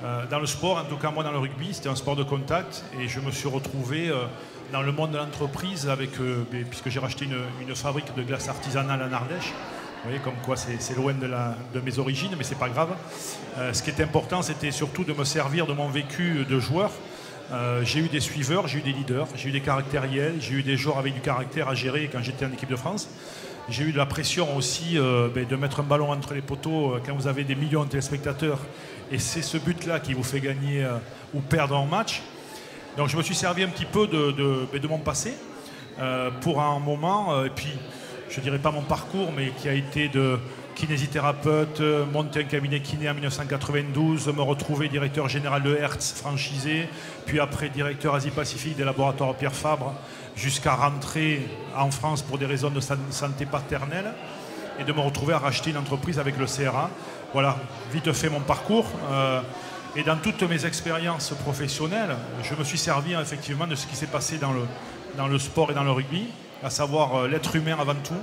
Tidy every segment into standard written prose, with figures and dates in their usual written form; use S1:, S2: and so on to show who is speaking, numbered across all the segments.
S1: Dans le sport, en tout cas moi dans le rugby, c'était un sport de contact et je me suis retrouvé dans le monde de l'entreprise puisque j'ai racheté une fabrique de glace artisanale en Ardèche. Vous voyez, comme quoi c'est loin de mes origines, mais c'est pas grave. Ce qui était important, c'était surtout de me servir de mon vécu de joueur. J'ai eu des suiveurs, j'ai eu des leaders, j'ai eu des caractériels, j'ai eu des joueurs avec du caractère à gérer quand j'étais en équipe de France. J'ai eu de la pression aussi de mettre un ballon entre les poteaux quand vous avez des millions de téléspectateurs. Et c'est ce but-là qui vous fait gagner ou perdre un match. Donc je me suis servi un petit peu de mon passé pour un moment, et puis je ne dirais pas mon parcours, mais qui a été de kinésithérapeute, monter un cabinet kiné en 1992, me retrouver directeur général de Hertz, franchisé, puis après directeur Asie-Pacifique des laboratoires Pierre Fabre, jusqu'à rentrer en France pour des raisons de santé paternelle, et de me retrouver à racheter une entreprise avec le CRA. Voilà, vite fait mon parcours. Et dans toutes mes expériences professionnelles, je me suis servi effectivement de ce qui s'est passé dans le sport et dans le rugby, à savoir l'être humain avant tout.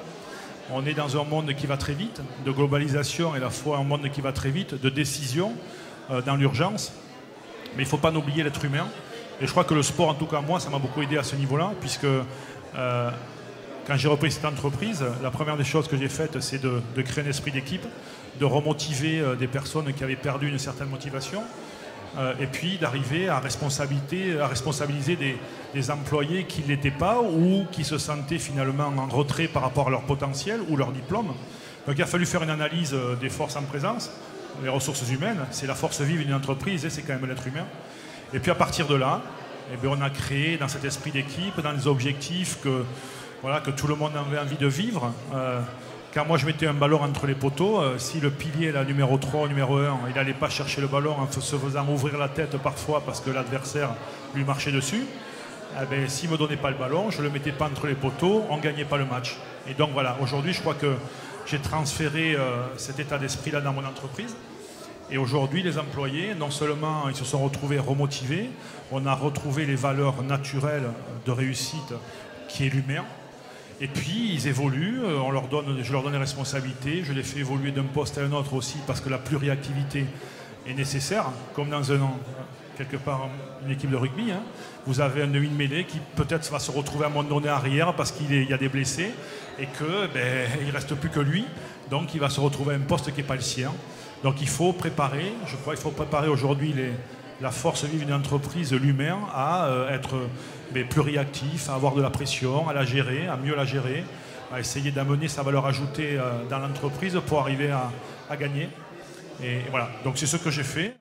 S1: On est dans un monde qui va très vite, de globalisation et à la fois un monde qui va très vite, de décision dans l'urgence. Mais il ne faut pas oublier l'être humain. Et je crois que le sport, en tout cas moi, ça m'a beaucoup aidé à ce niveau-là, puisque quand j'ai repris cette entreprise, la première des choses que j'ai faites, c'est de créer un esprit d'équipe, de remotiver des personnes qui avaient perdu une certaine motivation, et puis d'arriver à responsabiliser des employés qui ne l'étaient pas ou qui se sentaient finalement en retrait par rapport à leur potentiel ou leur diplôme. Donc il a fallu faire une analyse des forces en présence, les ressources humaines, c'est la force vive d'une entreprise, et c'est quand même l'être humain. Et puis à partir de là, on a créé dans cet esprit d'équipe, dans les objectifs que tout le monde avait envie de vivre. Quand moi je mettais un ballon entre les poteaux, si le pilier, la numéro 3 ou numéro 1, il n'allait pas chercher le ballon en se faisant ouvrir la tête parfois parce que l'adversaire lui marchait dessus, s'il ne me donnait pas le ballon, je ne le mettais pas entre les poteaux, on ne gagnait pas le match. Et donc voilà, aujourd'hui je crois que j'ai transféré cet état d'esprit-là dans mon entreprise. Et aujourd'hui, les employés, non seulement ils se sont retrouvés remotivés, on a retrouvé les valeurs naturelles de réussite qui est l'humain. Et puis, ils évoluent, je leur donne les responsabilités, je les fais évoluer d'un poste à un autre aussi parce que la pluriactivité est nécessaire, comme dans quelque part une équipe de rugby. Hein. Vous avez un demi-mêlée qui peut-être va se retrouver à un moment donné arrière parce qu'il y a des blessés et qu'il ne reste plus que lui, donc il va se retrouver à un poste qui n'est pas le sien. Donc il faut préparer, je crois qu'il faut préparer aujourd'hui la force vive d'une entreprise, l'humain, à être pluriactif, à avoir de la pression, à la gérer, à mieux la gérer, à essayer d'amener sa valeur ajoutée dans l'entreprise pour arriver à gagner. Et voilà, donc c'est ce que j'ai fait.